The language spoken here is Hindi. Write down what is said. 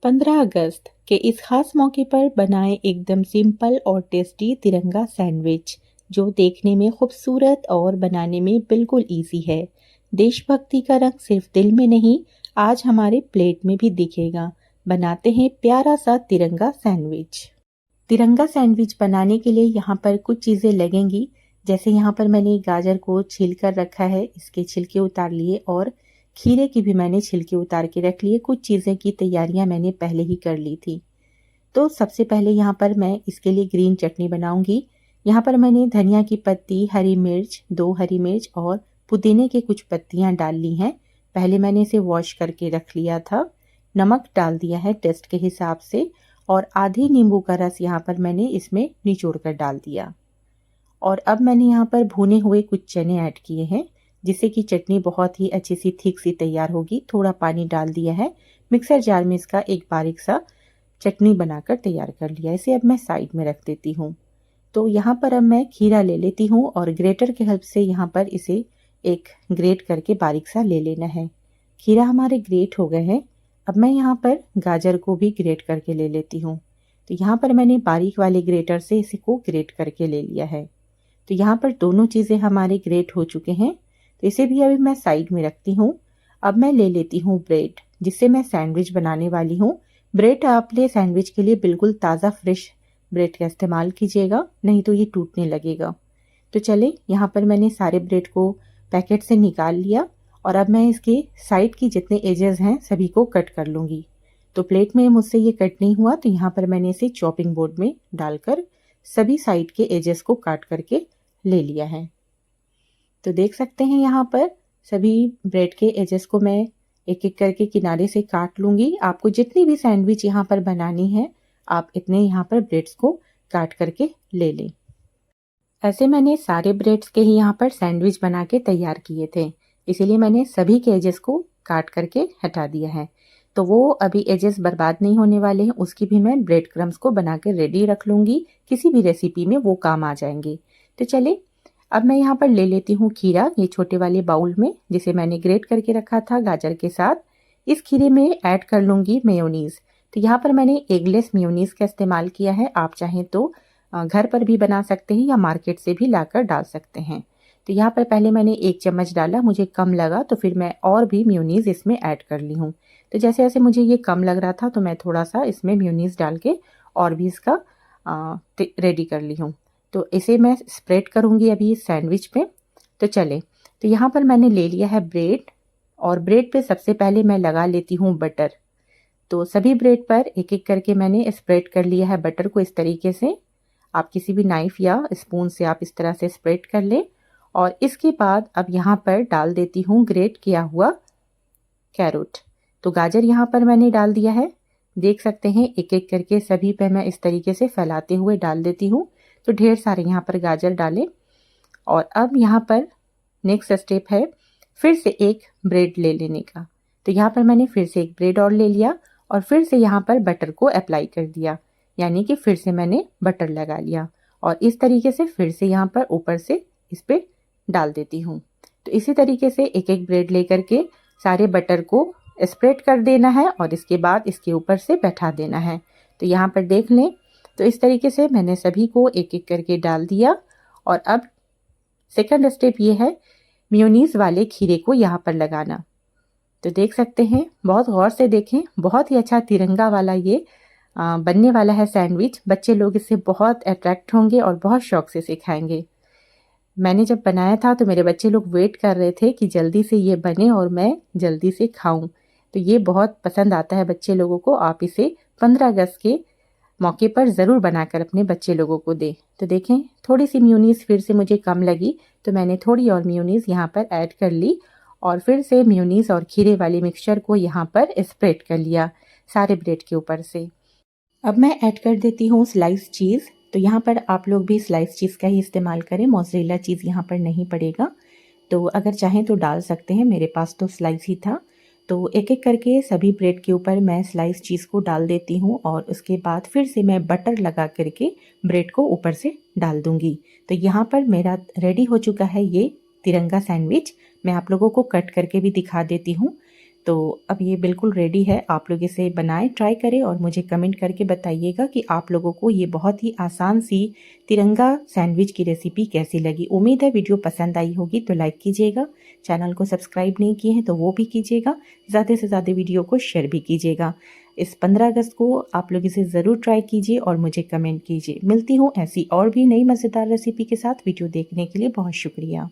15 अगस्त के इस खास मौके पर बनाएं एकदम सिंपल और टेस्टी तिरंगा सैंडविच जो देखने में खूबसूरत और बनाने में बिल्कुल इजी है। देशभक्ति का रंग सिर्फ दिल में नहीं, आज हमारे प्लेट में भी दिखेगा। बनाते हैं प्यारा सा तिरंगा सैंडविच। तिरंगा सैंडविच बनाने के लिए यहाँ पर कुछ चीज़ें लगेंगी। जैसे यहाँ पर मैंने गाजर को छील कर रखा है, इसके छिलके उतार लिए, और खीरे की भी मैंने छिलके उतार के रख लिए। कुछ चीज़ें की तैयारियां मैंने पहले ही कर ली थी। तो सबसे पहले यहाँ पर मैं इसके लिए ग्रीन चटनी बनाऊंगी। यहाँ पर मैंने धनिया की पत्ती, हरी मिर्च, 2 हरी मिर्च और पुदीने के कुछ पत्तियां डाल ली हैं। पहले मैंने इसे वॉश करके रख लिया था। नमक डाल दिया है टेस्ट के हिसाब से, और आधी नींबू का रस यहाँ पर मैंने इसमें निचोड़ कर डाल दिया। और अब मैंने यहाँ पर भुने हुए कुछ चने ऐड किए हैं, जिससे कि चटनी बहुत ही अच्छी सी थिक सी तैयार होगी। थोड़ा पानी डाल दिया है। मिक्सर जार में इसका एक बारीक सा चटनी बनाकर तैयार कर लिया। इसे अब मैं साइड में रख देती हूँ। तो यहाँ पर अब मैं खीरा ले लेती हूँ और ग्रेटर की हेल्प से यहाँ पर इसे एक ग्रेट करके बारीक सा ले लेना है। खीरा हमारे ग्रेट हो गए हैं। अब मैं यहाँ पर गाजर को भी ग्रेट करके ले लेती हूँ। तो यहाँ पर मैंने बारीक वाले ग्रेटर से इसे को ग्रेट करके ले लिया है। तो यहाँ पर दोनों चीज़ें हमारे ग्रेट हो चुके हैं। तो इसे भी अभी मैं साइड में रखती हूँ। अब मैं ले लेती हूँ ब्रेड, जिससे मैं सैंडविच बनाने वाली हूँ। ब्रेड आप ले सैंडविच के लिए बिल्कुल ताज़ा फ्रेश ब्रेड का इस्तेमाल कीजिएगा, नहीं तो ये टूटने लगेगा। तो चले, यहाँ पर मैंने सारे ब्रेड को पैकेट से निकाल लिया, और अब मैं इसके साइड की जितने एजेस हैं सभी को कट कर लूँगी। तो प्लेट में मुझसे ये कट नहीं हुआ, तो यहाँ पर मैंने इसे चॉपिंग बोर्ड में डालकर सभी साइड के एजेस को काट करके ले लिया है। तो देख सकते हैं यहाँ पर सभी ब्रेड के एजेस को मैं एक एक करके किनारे से काट लूँगी। आपको जितनी भी सैंडविच यहाँ पर बनानी है, आप इतने यहाँ पर ब्रेड्स को काट करके ले लें। ऐसे मैंने सारे ब्रेड्स के ही यहाँ पर सैंडविच बना के तैयार किए थे, इसीलिए मैंने सभी के एजेस को काट करके हटा दिया है। तो वो अभी एजेस बर्बाद नहीं होने वाले हैं, उसकी भी मैं ब्रेड क्रम्स को बना के रेडी रख लूँगी। किसी भी रेसिपी में वो काम आ जाएंगे। तो चले, अब मैं यहाँ पर ले लेती हूँ खीरा, ये छोटे वाले बाउल में, जिसे मैंने ग्रेट करके रखा था गाजर के साथ। इस खीरे में ऐड कर लूँगी मेयोनीज़। तो यहाँ पर मैंने एगलेस मेयोनीज़ का इस्तेमाल किया है। आप चाहें तो घर पर भी बना सकते हैं या मार्केट से भी लाकर डाल सकते हैं। तो यहाँ पर पहले मैंने 1 चम्मच डाला, मुझे कम लगा तो फिर मैं और भी मेयोनीज़ इसमें ऐड कर ली हूँ। तो जैसे जैसे मुझे ये कम लग रहा था तो मैं थोड़ा सा इसमें मेयोनीज़ डाल के और भी इसका रेडी कर ली हूँ। तो इसे मैं स्प्रेड करूँगी अभी इस सैंडविच पे। तो चले, तो यहाँ पर मैंने ले लिया है ब्रेड, और ब्रेड पे सबसे पहले मैं लगा लेती हूँ बटर। तो सभी ब्रेड पर एक एक करके मैंने स्प्रेड कर लिया है बटर को इस तरीके से। आप किसी भी नाइफ या स्पून से आप इस तरह से स्प्रेड कर लें। और इसके बाद अब यहाँ पर डाल देती हूँ ग्रेट किया हुआ कैरोट। तो गाजर यहाँ पर मैंने डाल दिया है। देख सकते हैं एक एक करके सभी पे मैं इस तरीके से फैलाते हुए डाल देती हूँ। तो ढेर सारे यहाँ पर गाजर डालें। और अब यहाँ पर नेक्स्ट स्टेप है फिर से एक ब्रेड ले लेने का। तो यहाँ पर मैंने फिर से एक ब्रेड और ले लिया, और फिर से यहाँ पर बटर को अप्लाई कर दिया, यानी कि फिर से मैंने बटर लगा लिया। और इस तरीके से फिर से यहाँ पर ऊपर से इस पर डाल देती हूँ। तो इसी तरीके से एक एक ब्रेड लेकर के सारे बटर को स्प्रेड कर देना है, और इसके बाद इसके ऊपर से बैठा देना है। तो यहाँ पर देख लें, तो इस तरीके से मैंने सभी को एक एक करके डाल दिया। और अब सेकंड स्टेप ये है मेयोनीज वाले खीरे को यहाँ पर लगाना। तो देख सकते हैं, बहुत गौर से देखें, बहुत ही अच्छा तिरंगा वाला ये बनने वाला है सैंडविच। बच्चे लोग इससे बहुत अट्रैक्ट होंगे और बहुत शौक से इसे खाएंगे। मैंने जब बनाया था तो मेरे बच्चे लोग वेट कर रहे थे कि जल्दी से ये बने और मैं जल्दी से खाऊं। तो ये बहुत पसंद आता है बच्चे लोगों को। आप इसे 15 अगस्त के मौके पर ज़रूर बनाकर अपने बच्चे लोगों को दें। तो देखें, थोड़ी सी मेयोनीज़ फिर से मुझे कम लगी, तो मैंने थोड़ी और मेयोनीज़ यहाँ पर ऐड कर ली, और फिर से मेयोनीज़ और खीरे वाले मिक्सचर को यहाँ पर स्प्रेड कर लिया सारे ब्रेड के ऊपर से। अब मैं ऐड कर देती हूँ स्लाइस चीज़। तो यहाँ पर आप लोग भी स्लाइस चीज़ का ही इस्तेमाल करें, मोज़रेला चीज़ यहाँ पर नहीं पड़ेगा। तो अगर चाहें तो डाल सकते हैं, मेरे पास तो स्लाइस ही था। तो एक एक करके सभी ब्रेड के ऊपर मैं स्लाइस चीज़ को डाल देती हूँ, और उसके बाद फिर से मैं बटर लगा करके ब्रेड को ऊपर से डाल दूँगी। तो यहाँ पर मेरा रेडी हो चुका है ये तिरंगा सैंडविच। मैं आप लोगों को कट करके भी दिखा देती हूँ। तो अब ये बिल्कुल रेडी है। आप लोग इसे बनाएं, ट्राई करें और मुझे कमेंट करके बताइएगा कि आप लोगों को ये बहुत ही आसान सी तिरंगा सैंडविच की रेसिपी कैसी लगी। उम्मीद है वीडियो पसंद आई होगी, तो लाइक कीजिएगा। चैनल को सब्सक्राइब नहीं किए हैं तो वो भी कीजिएगा। ज़्यादा से ज़्यादा वीडियो को शेयर भी कीजिएगा। इस 15 अगस्त को आप लोग इसे ज़रूर ट्राई कीजिए और मुझे कमेंट कीजिए। मिलती हूँ ऐसी और भी नई मज़ेदार रेसिपी के साथ। वीडियो देखने के लिए बहुत शुक्रिया।